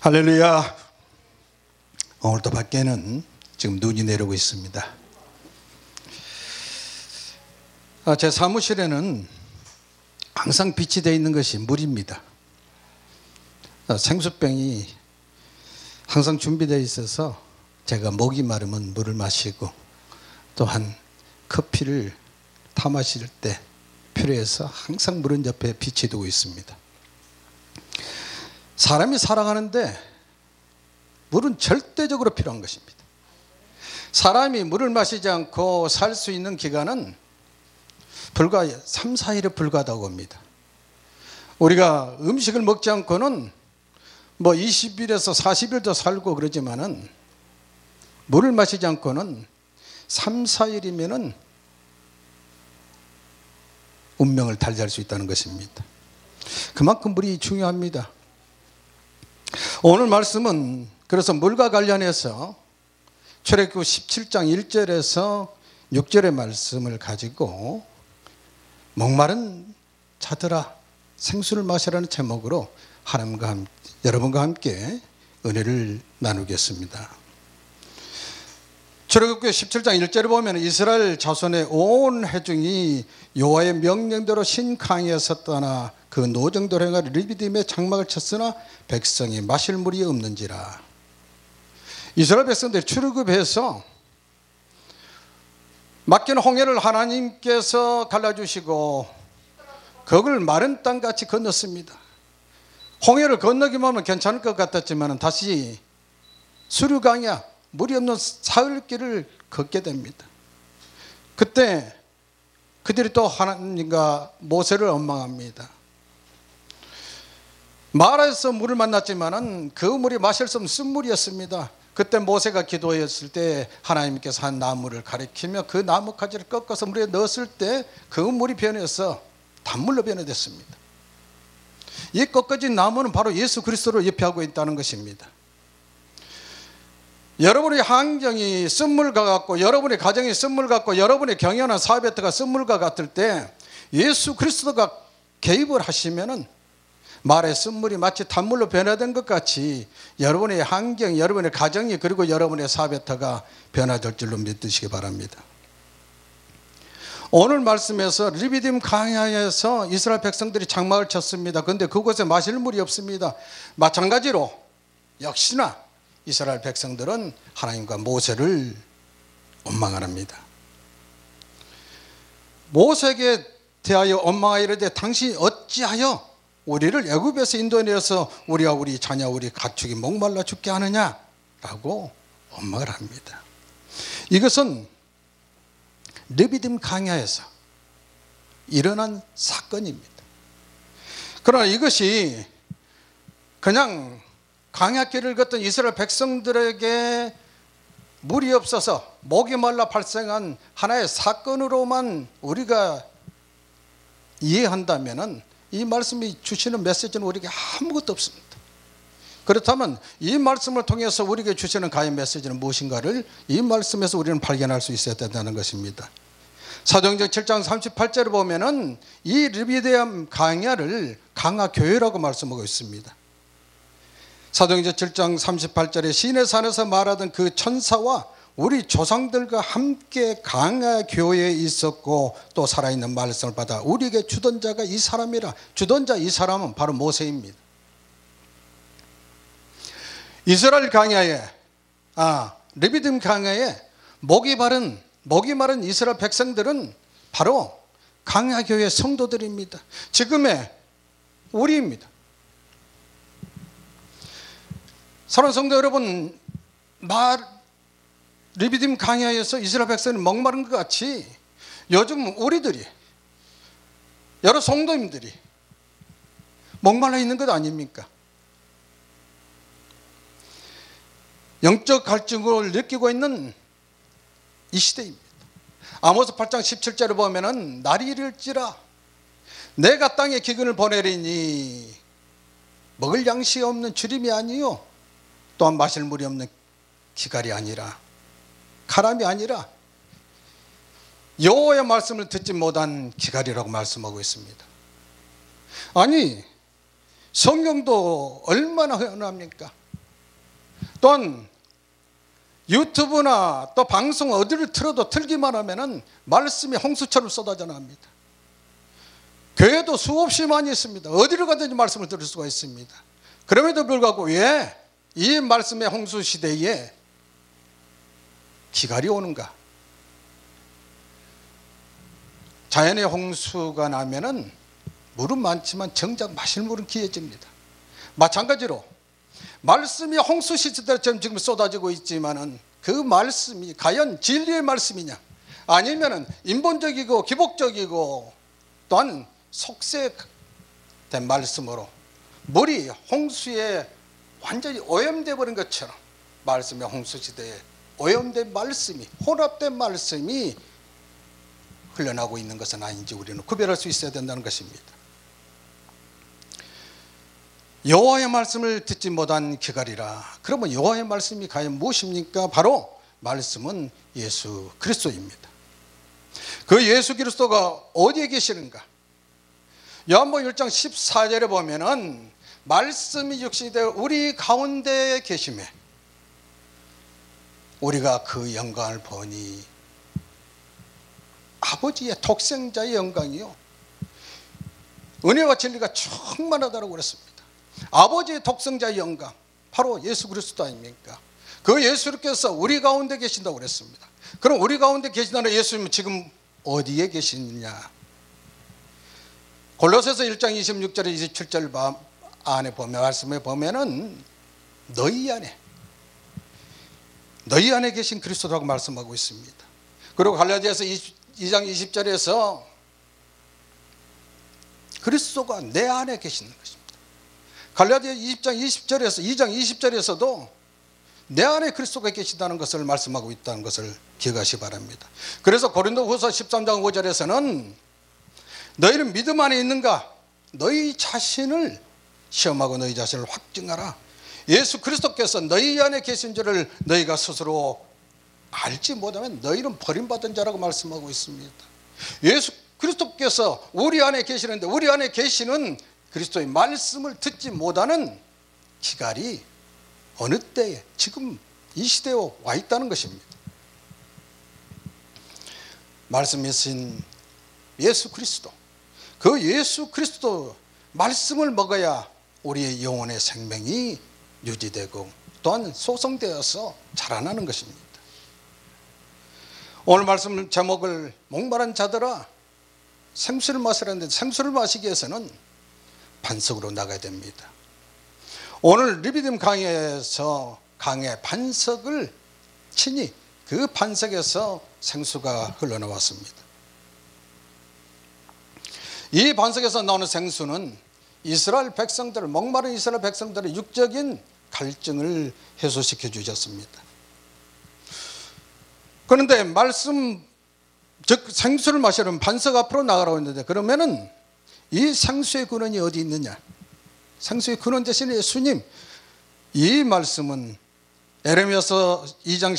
할렐루야. 오늘도 밖에는 지금 눈이 내리고 있습니다. 제 사무실에는 항상 빛이 되어 있는 것이 물입니다. 생수병이 항상 준비되어 있어서 제가 목이 마르면 물을 마시고, 또한 커피를 타 마실 때 필요해서 항상 물은 옆에 빛이 두고 있습니다. 사람이 살아가는데 물은 절대적으로 필요한 것입니다. 사람이 물을 마시지 않고 살 수 있는 기간은 불과 3, 4일에 불과하다고 합니다. 우리가 음식을 먹지 않고는 20일에서 40일도 살고 그러지만은 물을 마시지 않고는 3, 4일이면은 운명을 달리할 수 있다는 것입니다. 그만큼 물이 중요합니다. 오늘 말씀은 그래서 물과 관련해서 출애굽기 17장 1절에서 6절의 말씀을 가지고 목마른 자들아 생수를 마시라는 제목으로 여러분과 함께 은혜를 나누겠습니다. 출애굽기 17장 1절에 보면 이스라엘 자손의 온 회중이 여호와의 명령대로 신강에서 떠나 그 노정도로 행하여 르비딤에 장막을 쳤으나 백성이 마실 물이 없는지라. 이스라엘 백성들이 출애굽해서 맡긴 홍해를 하나님께서 갈라주시고 그걸 마른 땅같이 건넜습니다. 홍해를 건너기만 하면 괜찮을 것 같았지만 다시 수류강이야 물이 없는 사흘길을 걷게 됩니다. 그때 그들이 또 하나님과 모세를 원망합니다. 마라에서 물을 만났지만은 그 물이 마실 수 없는 쓴물이었습니다. 그때 모세가 기도했을 때 하나님께서 한 나무를 가리키며 그 나뭇가지를 꺾어서 물에 넣었을 때 그 물이 변해서 단물로 변해됐습니다. 이 꺾어진 나무는 바로 예수 그리스도를 예표하고 있다는 것입니다. 여러분의 환경이 쓴물과 같고, 여러분의 가정이 쓴물과 같고, 여러분의 경영하는 사업에다가 쓴물과 같을 때 예수 그리스도가 개입을 하시면은 말의 쓴물이 마치 단물로 변화된 것 같이 여러분의 환경, 여러분의 가정이, 그리고 여러분의 사업에다가 변화될 줄로 믿으시기 바랍니다. 오늘 말씀에서 르비딤 광야에서 이스라엘 백성들이 장막을 쳤습니다. 그런데 그곳에 마실 물이 없습니다. 마찬가지로 역시나 이스라엘 백성들은 하나님과 모세를 원망합니다. 모세에게 대하여 원망하여 이르되 당신이 어찌하여 우리를 애굽에서 인도내어서 우리와 우리 자녀 우리 가축이 목말라 죽게 하느냐라고 원망을 합니다. 이것은 르비딤 광야에서 일어난 사건입니다. 그러나 이것이 그냥 광야길을 걷던 이스라엘 백성들에게 물이 없어서 목이 말라 발생한 하나의 사건으로만 우리가 이해한다면은 이 말씀이 주시는 메시지는 우리에게 아무것도 없습니다. 그렇다면 이 말씀을 통해서 우리에게 주시는 가의 메시지는 무엇인가를 이 말씀에서 우리는 발견할 수 있어야 된다는 것입니다. 사도행전 7장 38절에 보면은 이 르비딤 광야를 강화교회라고 말씀하고 있습니다. 사도행전 7장 38절에 시내 산에서 말하던 그 천사와 우리 조상들과 함께 강화교회에 있었고 또 살아있는 말씀을 받아 우리에게 주던 자가 이 사람이라. 주던 자 이 사람은 바로 모세입니다. 이스라엘 광야에 르비딤 광야에 목이 마른 이스라엘 백성들은 바로 강화교회 성도들입니다. 지금의 우리입니다. 사랑하는 성도 여러분, 르비딤 광야에서 이스라엘 백성이 목마른 것 같이 요즘 우리들이, 여러 성도님들이 목말라 있는 것 아닙니까? 영적 갈증을 느끼고 있는 이 시대입니다. 아모스 8장 17절에 보면은 날이 이를지라 내가 땅에 기근을 보내리니 먹을 양식이 없는 주림이 아니요 또한 마실 물이 없는 기갈이 아니라 카람이 아니라 여호와의 말씀을 듣지 못한 기갈이라고 말씀하고 있습니다. 아니 성경도 얼마나 흔합니까? 또한 유튜브나 또 방송 어디를 틀어도 틀기만 하면은 말씀이 홍수처럼 쏟아져 나옵니다. 교회도 수없이 많이 있습니다. 어디를 가든지 말씀을 들을 수가 있습니다. 그럼에도 불구하고 왜 이 말씀의 홍수 시대에 기갈이 오는가? 자연의 홍수가 나면은 물은 많지만 정작 마실 물은 귀해집니다. 마찬가지로 말씀이 홍수 시대처럼 지금 쏟아지고 있지만은 그 말씀이 과연 진리의 말씀이냐, 아니면은 인본적이고 기복적이고 또한 속세된 말씀으로 물이 홍수에 완전히 오염돼 버린 것처럼 말씀의 홍수 시대에 오염된 말씀이, 혼합된 말씀이 흘러나오고 있는 것은 아닌지 우리는 구별할 수 있어야 된다는 것입니다. 여호와의 말씀을 듣지 못한 기갈이라. 그러면 여호와의 말씀이 과연 무엇입니까? 바로 말씀은 예수 그리스도입니다. 그 예수 그리스도가 어디에 계시는가? 요한복음 1장 14절에 보면은 말씀이 육신이 되어 우리 가운데 계시매 우리가 그 영광을 보니, 아버지의 독생자의 영광이요, 은혜와 진리가 충만하다고 그랬습니다. 아버지의 독생자의 영광, 바로 예수 그리스도 아닙니까? 그 예수께서 우리 가운데 계신다고 그랬습니다. 그럼 우리 가운데 계신다는 예수님은 지금 어디에 계시느냐? 골로새서 1장 26절 27절 안에 보면, 말씀에 보면은 너희 안에 계신 그리스도라고 말씀하고 있습니다. 그리고 갈라디아서 2장 20절에서 그리스도가 내 안에 계시는 것입니다. 갈라디아 20장 20절에서 2장 20절에서도 내 안에 그리스도가 계신다는 것을 말씀하고 있다는 것을 기억하시기 바랍니다. 그래서 고린도후서 13장 5절에서는 너희는 믿음 안에 있는가? 너희 자신을 시험하고 너희 자신을 확증하라. 예수 그리스도께서 너희 안에 계신 줄을 너희가 스스로 알지 못하면 너희는 버림받은 자라고 말씀하고 있습니다. 예수 그리스도께서 우리 안에 계시는데, 우리 안에 계시는 그리스도의 말씀을 듣지 못하는 기갈이 어느 때에, 지금 이 시대에 와 있다는 것입니다. 말씀이신 예수 그리스도, 그 예수 그리스도 말씀을 먹어야 우리의 영혼의 생명이 유지되고 또한 소성되어서 자라나는 것입니다. 오늘 말씀 제목을 목마른 자들아 생수를 마시라는데, 생수를 마시기 위해서는 반석으로 나가야 됩니다. 오늘 리비딤 강에서 강의 반석을 치니 그 반석에서 생수가 흘러나왔습니다. 이 반석에서 나오는 생수는 이스라엘 백성들, 목마른 이스라엘 백성들의 육적인 갈증을 해소시켜 주셨습니다. 그런데 말씀, 즉 생수를 마시려면 반석 앞으로 나가라고 했는데, 그러면은 이 생수의 근원이 어디 있느냐? 생수의 근원 대신에 예수님, 이 말씀은 에레미야서 2장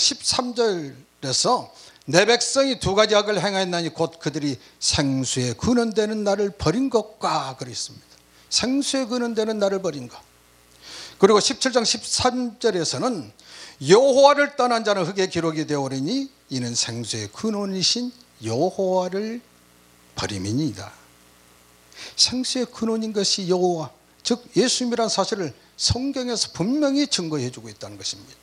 13절에서 내 백성이 두 가지 악을 행하였나니 곧 그들이 생수의 근원되는 나를 버린 것과 그랬습니다. 생수의 근원되는 나를 버린 것. 그리고 17장 13절에서는 여호와를 떠난 자는 흙에 기록이 되어오리니 이는 생수의 근원이신 여호와를 버림이니이다. 생수의 근원인 것이 여호와, 즉 예수님이라는 사실을 성경에서 분명히 증거해 주고 있다는 것입니다.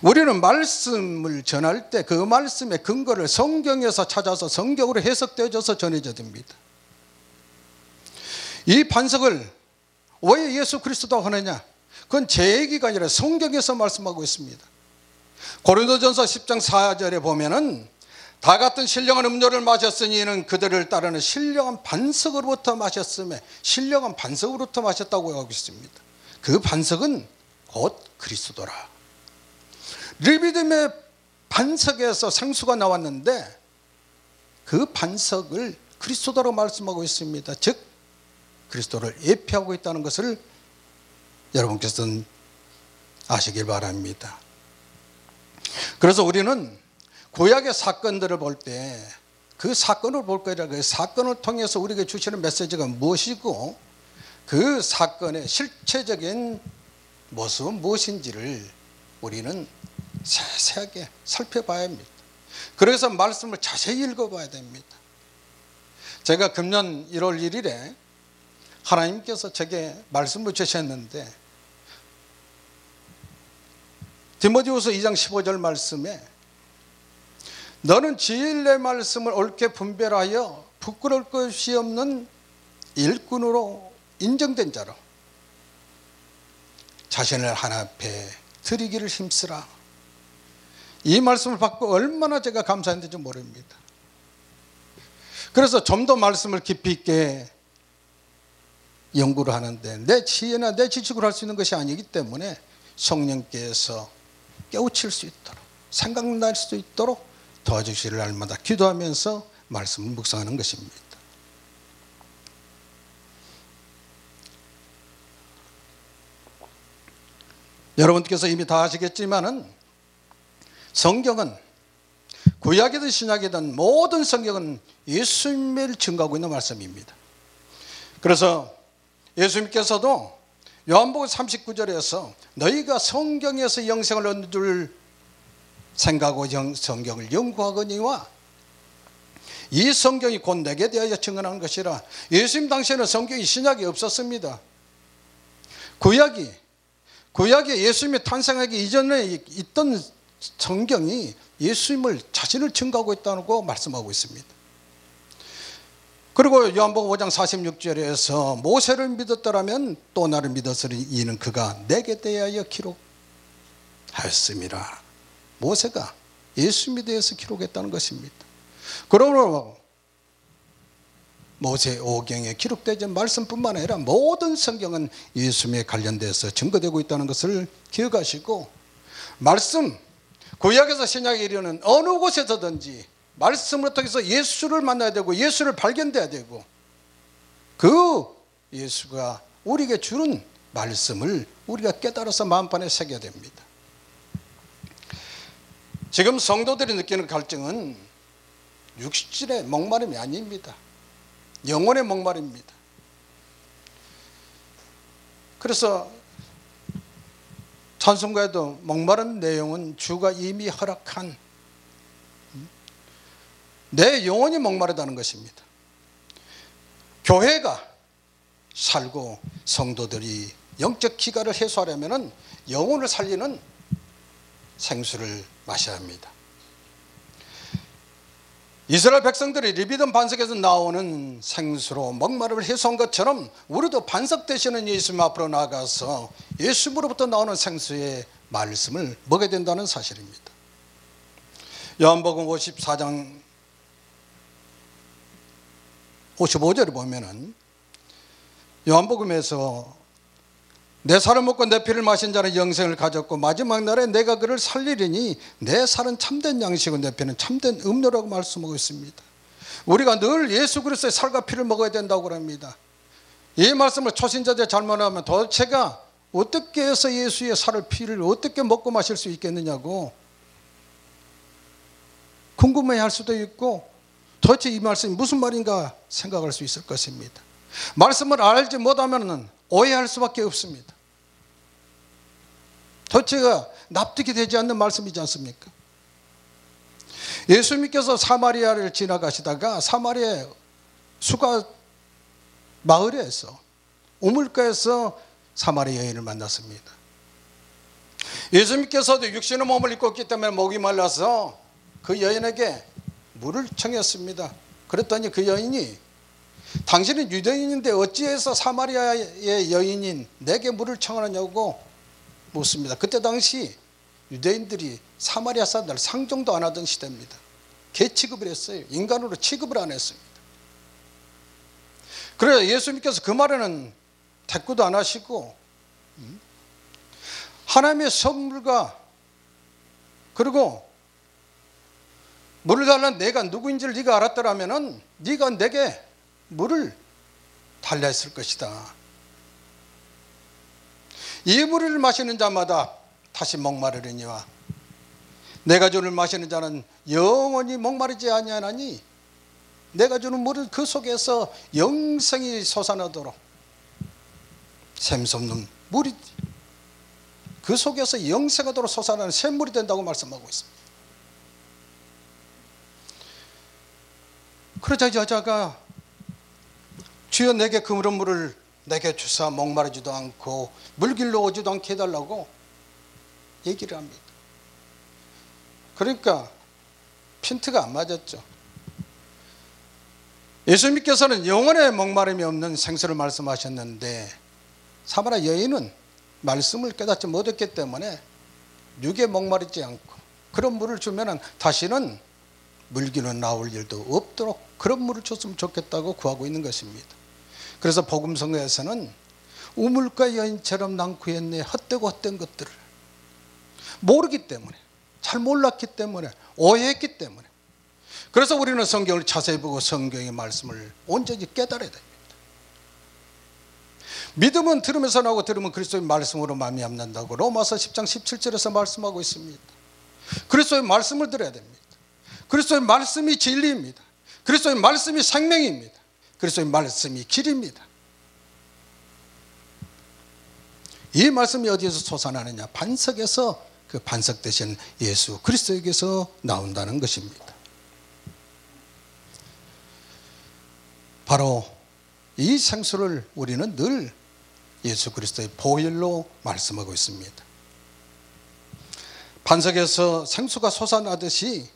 우리는 말씀을 전할 때 그 말씀의 근거를 성경에서 찾아서 성경으로 해석되어져서 전해져야 됩니다. 이 반석을 왜 예수 그리스도가 하느냐? 그건 제 얘기가 아니라 성경에서 말씀하고 있습니다. 고린도전서 10장 4절에 보면은 다 같은 신령한 음료를 마셨으니 이는 그들을 따르는 신령한 반석으로부터 마셨음에, 신령한 반석으로부터 마셨다고 하고 있습니다. 그 반석은 곧 그리스도라. 리비딤의 반석에서 생수가 나왔는데 그 반석을 그리스도라고 말씀하고 있습니다. 즉 그리스도를 예표하고 있다는 것을 여러분께서는 아시길 바랍니다. 그래서 우리는 구약의 사건들을 볼 때 그 사건을 볼 거라, 그 사건을 통해서 우리에게 주시는 메시지가 무엇이고 그 사건의 실체적인 모습은 무엇인지를 우리는 세세하게 살펴봐야 합니다. 그래서 말씀을 자세히 읽어봐야 됩니다. 제가 금년 1월 1일에 하나님께서 제게 말씀을 주셨는데 디모데후서 2장 15절 말씀에 너는 진리의 말씀을 옳게 분별하여 부끄러울 것이 없는 일꾼으로 인정된 자로 자신을 하나님 앞에 드리기를 힘쓰라. 이 말씀을 받고 얼마나 제가 감사했는지 모릅니다. 그래서 좀 더 말씀을 깊이 있게 연구를 하는데 내 지혜나 내 지식으로 할 수 있는 것이 아니기 때문에 성령께서 깨우칠 수 있도록 생각날 수 있도록 도와주시기를 날마다 기도하면서 말씀을 묵상하는 것입니다. 여러분께서 이미 다 아시겠지만은 성경은 구약이든 신약이든 모든 성경은 예수님을 증거하고 있는 말씀입니다. 그래서 예수님께서도 요한복음 39절에서 너희가 성경에서 영생을 얻는 줄 생각하고 성경을 연구하거니와 이 성경이 곧 내게 대하여 증언하는 것이라. 예수님 당시에는 성경이 신약이 없었습니다. 구약이 예수님이 탄생하기 이전에 있던 성경이 예수님을 자신을 증거하고 있다고 말씀하고 있습니다. 그리고 요한복음 5장 46절에서 모세를 믿었더라면 또 나를 믿었으니 이는 그가 내게 대하여 기록하였습니다. 모세가 예수님에 대해서 기록했다는 것입니다. 그러므로 모세 오경에 기록되지 말씀뿐만 아니라 모든 성경은 예수님에 관련돼서 증거되고 있다는 것을 기억하시고 말씀, 구약에서 신약에 이르는 어느 곳에서든지 말씀을 통해서 예수를 만나야 되고 예수를 발견돼야 되고 그 예수가 우리에게 주는 말씀을 우리가 깨달아서 마음판에 새겨야 됩니다. 지금 성도들이 느끼는 갈증은 육신의 목마름이 아닙니다. 영혼의 목마름입니다. 그래서 찬송가에도 목마른 내용은 주가 이미 허락한 내 영혼이 목마르다는 것입니다. 교회가 살고 성도들이 영적 기가를 해소하려면 영혼을 살리는 생수를 마셔야 합니다. 이스라엘 백성들이 리비돈 반석에서 나오는 생수로 목마름을 해소한 것처럼 우리도 반석 되시는 예수님 앞으로 나가서 예수님으로부터 나오는 생수의 말씀을 먹어야 된다는 사실입니다. 요한복음 54장 55절에 보면은 요한복음에서 내 살을 먹고 내 피를 마신 자는 영생을 가졌고 마지막 날에 내가 그를 살리리니 내 살은 참된 양식이고 내 피는 참된 음료라고 말씀하고 있습니다. 우리가 늘 예수 그리스도의 살과 피를 먹어야 된다고 합니다. 이 말씀을 초신자들 잘못하면 도대체가 어떻게 해서 예수의 살을 피를 어떻게 먹고 마실 수 있겠느냐고 궁금해할 수도 있고 도대체 이 말씀이 무슨 말인가 생각할 수 있을 것입니다. 말씀을 알지 못하면 오해할 수밖에 없습니다. 도대체가 납득이 되지 않는 말씀이지 않습니까? 예수님께서 사마리아를 지나가시다가 사마리아 수가 마을에서 우물가에서 사마리아 여인을 만났습니다. 예수님께서도 육신의 몸을 입고 있기 때문에 목이 말라서 그 여인에게 물을 청했습니다. 그랬더니 그 여인이 당신은 유대인인데 어찌해서 사마리아의 여인인 내게 물을 청하느냐고 묻습니다. 그때 당시 유대인들이 사마리아 사람들 상종도 안 하던 시대입니다. 개 취급을 했어요. 인간으로 취급을 안 했습니다. 그래서 예수님께서 그 말에는 대꾸도 안 하시고 하나님의 선물과 그리고 물을 달라는 내가 누구인지를 네가 알았더라면 네가 내게 물을 달라 했을 것이다. 이 물을 마시는 자마다 다시 목마르리니와 내가 주는 마시는 자는 영원히 목마르지 아니하나니 내가 주는 물은 그 속에서 영생이 솟아나도록 샘솟는 물이 그 속에서 영생하도록 솟아나는 샘물이 된다고 말씀하고 있습니다. 그러자 여자가 주여 내게 그 물을 내게 주사 목마르지도 않고 물길로 오지도 않게 해달라고 얘기를 합니다. 그러니까 핀트가 안 맞았죠. 예수님께서는 영원의 목마름이 없는 생수를 말씀하셨는데 사마리아 여인은 말씀을 깨닫지 못했기 때문에 육에 목마르지 않고 그런 물을 주면 다시는 물기는 나올 일도 없도록 그런 물을 줬으면 좋겠다고 구하고 있는 것입니다. 그래서 복음성에서는 우물가 여인처럼 난 구했네. 헛되고 헛된 것들을 모르기 때문에, 잘 몰랐기 때문에, 오해했기 때문에. 그래서 우리는 성경을 자세히 보고 성경의 말씀을 온전히 깨달아야 됩니다. 믿음은 들으면서 나오고 들으면 그리스도의 말씀으로 말미암는다고 로마서 10장 17절에서 말씀하고 있습니다. 그리스도의 말씀을 들어야 됩니다. 그리스도의 말씀이 진리입니다. 그리스도의 말씀이 생명입니다. 그리스도의 말씀이 길입니다. 이 말씀이 어디에서 솟아나느냐? 반석에서, 그 반석 되신 예수 그리스도에게서 나온다는 것입니다. 바로 이 생수를 우리는 늘 예수 그리스도의 보혈로 말씀하고 있습니다. 반석에서 생수가 솟아나듯이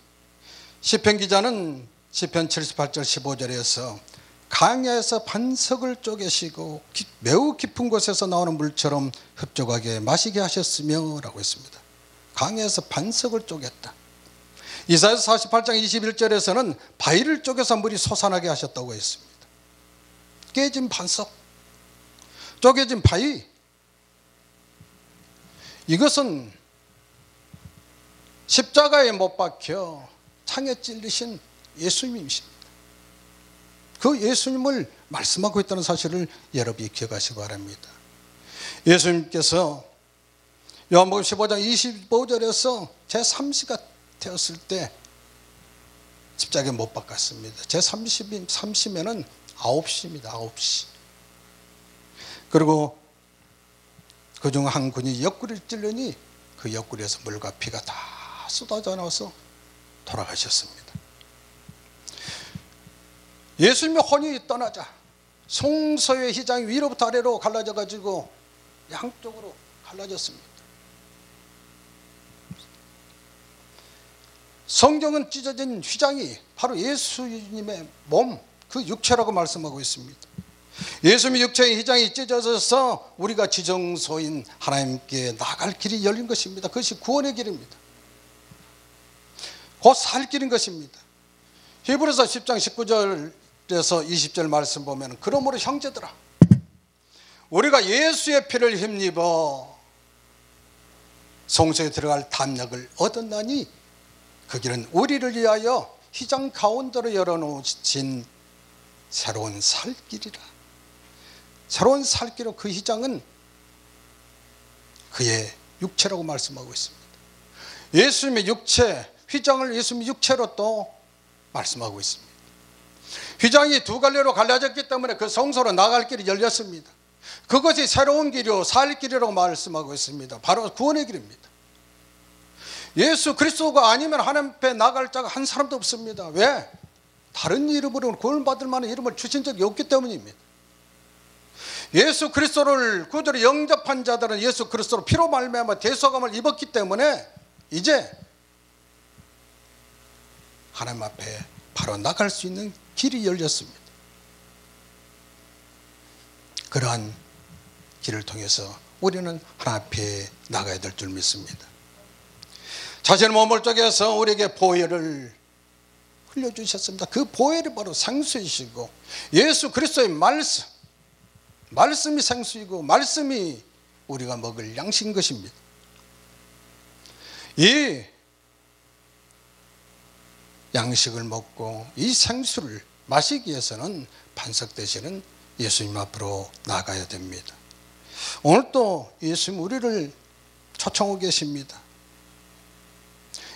시편 기자는 시편 78절 15절에서 강야에서 반석을 쪼개시고 매우 깊은 곳에서 나오는 물처럼 흡족하게 마시게 하셨으며 라고 했습니다. 강야에서 반석을 쪼갰다. 이사야서 48장 21절에서는 바위를 쪼개서 물이 솟아나게 하셨다고 했습니다. 깨진 반석, 쪼개진 바위, 이것은 십자가에 못 박혀 창에 찔리신 예수님이십니다. 그 예수님을 말씀하고 있다는 사실을 여러분이 기억하시기 바랍니다. 예수님께서 요한복음 15장 25절에서 제3시가 되었을 때 십자가에 못 박았습니다. 제30이면은 9시입니다. 9시. 그리고 그중 한 군이 옆구리를 찔르니 그 옆구리에서 물과 피가 다 쏟아져 나와서 돌아가셨습니다. 예수님의 혼이 떠나자 성소의 휘장이 위로부터 아래로 갈라져 가지고 양쪽으로 갈라졌습니다. 성경은 찢어진 휘장이 바로 예수님의 몸, 그 육체라고 말씀하고 있습니다. 예수님의 육체의 휘장이 찢어져서 우리가 지정소인 하나님께 나갈 길이 열린 것입니다. 그것이 구원의 길입니다. 곧 살 길인 것입니다. 히브리서 10장 19절에서 20절 말씀 보면 그러므로 형제들아 우리가 예수의 피를 힘입어 성소에 들어갈 담력을 얻었나니 그 길은 우리를 위하여 휘장 가운데로 열어놓으신 새로운 살 길이라. 새로운 살 길로 그 휘장은 그의 육체라고 말씀하고 있습니다. 예수님의 육체, 휘장을 예수님의 육체로 또 말씀하고 있습니다. 휘장이 두 갈래로 갈라졌기 때문에 그 성소로 나갈 길이 열렸습니다. 그것이 새로운 길이요 살 길이라고 말씀하고 있습니다. 바로 구원의 길입니다. 예수 그리스도가 아니면 하나님 앞에 나갈 자가 한 사람도 없습니다. 왜? 다른 이름으로 구원받을 만한 이름을 주신 적이 없기 때문입니다. 예수 그리스도를 구주로 영접한 자들은 예수 그리스도로 피로 말미암아 대속함을 입었기 때문에 이제 하나님 앞에 바로 나갈 수 있는 길이 열렸습니다. 그러한 길을 통해서 우리는 하나님 앞에 나가야 될 줄 믿습니다. 자신의 몸을 쪼개서 우리에게 보혈을 흘려주셨습니다. 그 보혈이 바로 생수이시고 예수 그리스도의 말씀이 생수이고 말씀이 우리가 먹을 양식인 것입니다. 이 양식을 먹고 이 생수를 마시기 위해서는 반석 되시는 예수님 앞으로 나가야 됩니다. 오늘 또 예수님 우리를 초청하고 계십니다.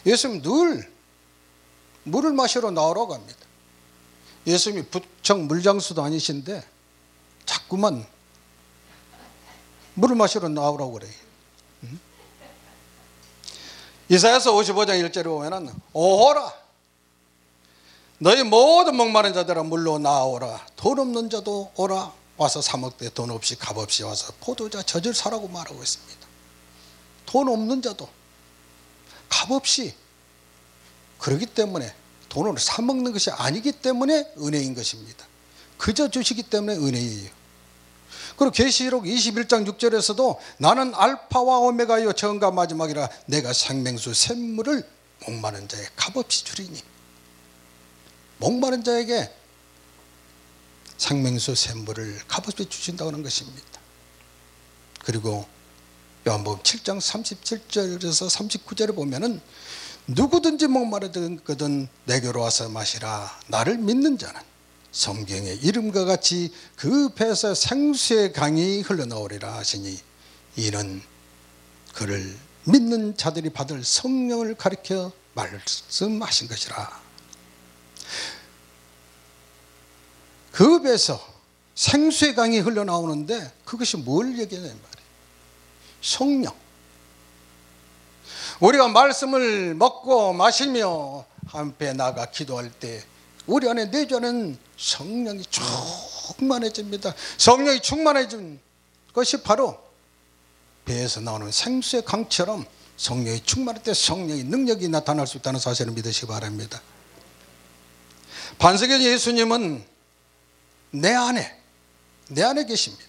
예수님 늘 물을 마시러 나오라고 합니다. 예수님이 부쩍 물장수도 아니신데 자꾸만 물을 마시러 나오라고 그래요. 이사야서 55장 1절에 보면은 오호라 너희 모든 목마른 자들아 물로 나오라 돈 없는 자도 오라 와서 사 먹되 돈 없이 값 없이 와서 포도주 젖을 사라고 말하고 있습니다. 돈 없는 자도 값 없이, 그렇기 때문에 돈으로 사 먹는 것이 아니기 때문에 은혜인 것입니다. 그저 주시기 때문에 은혜예요. 그리고 계시록 21장 6절에서도 나는 알파와 오메가요 처음과 마지막이라 내가 생명수 샘물을 목마른 자에 값없이 주리니, 목마른 자에게 생명수 샘물을 값없이 주신다고 하는 것입니다. 그리고 요한복음 7장 37절에서 39절에 보면은 누구든지 목마르거든 내게로 와서 마시라. 나를 믿는 자는 성경의 이름과 같이 그 배에서 생수의 강이 흘러나오리라 하시니 이는 그를 믿는 자들이 받을 성령을 가리켜 말씀하신 것이라. 그 배에서 생수의 강이 흘러나오는데 그것이 뭘 얘기하냐는 말이에요. 성령. 우리가 말씀을 먹고 마시며 한배 나가 기도할 때 우리 안에 내주하는 성령이 충만해집니다. 성령이 충만해진 것이 바로 배에서 나오는 생수의 강처럼 성령이 충만할 때 성령의 능력이 나타날 수 있다는 사실을 믿으시기 바랍니다. 반석의 예수님은 내 안에 계십니다.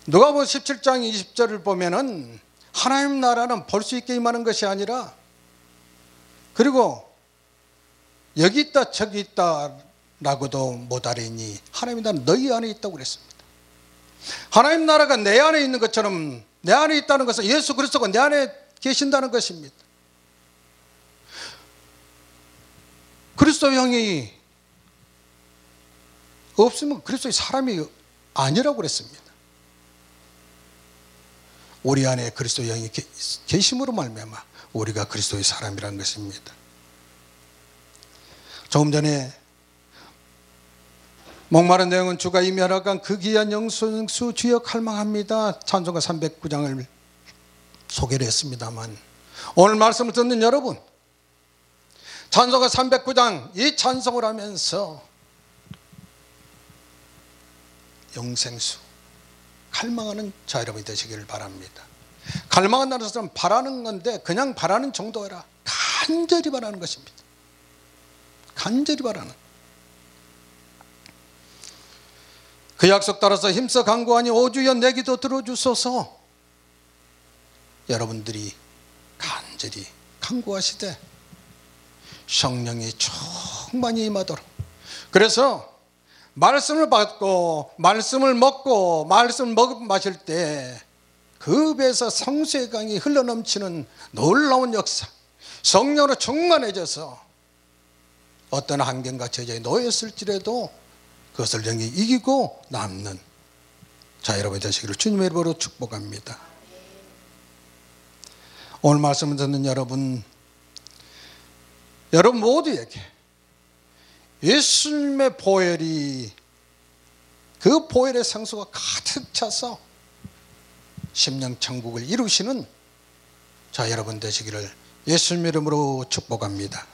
누가복음 17장 20절을 보면은 하나님 나라는 볼 수 있게 임하는 것이 아니라, 그리고 여기 있다 저기 있다라고도 못하리니 하나님 나라는 너희 안에 있다고 그랬습니다. 하나님 나라가 내 안에 있는 것처럼, 내 안에 있다는 것은 예수 그리스도가 내 안에 계신다는 것입니다. 그리스도의 영이 없으면 그리스도의 사람이 아니라고 그랬습니다. 우리 안에 그리스도의 영이 계심으로 말미암아 우리가 그리스도의 사람이라는 것입니다. 조금 전에 목마른 내용은 주가 임하라간 그 귀한 영수 주여 갈망합니다. 찬송가 309장을 소개를 했습니다만, 오늘 말씀을 듣는 여러분, 찬송가 309장 이 찬송을 하면서 영생수 갈망하는 자 여러분이 되시기를 바랍니다. 갈망한다는 것은 바라는 건데 그냥 바라는 정도가 아니라 간절히 바라는 것입니다. 간절히 바라는. 그 약속 따라서 힘써 간구하니 오 주여 내 기도 들어주소서. 여러분들이 간절히 간구하시되 성령이 충만히 임하도록, 그래서 말씀을 받고 말씀을 먹고 말씀을 마실 때 그 배에서 성수의 강이 흘러넘치는 놀라운 역사, 성령으로 충만해져서 어떤 환경과 저저에 놓였을지라도 그것을 영이 이기고 남는 자 여러분 되시기를 주님의 이름으로 축복합니다. 오늘 말씀을 듣는 여러분 모두에게 예수님의 보혈이, 그 보혈의 생수가 가득 차서 심령 천국을 이루시는 자 여러분 되시기를 예수님 이름으로 축복합니다.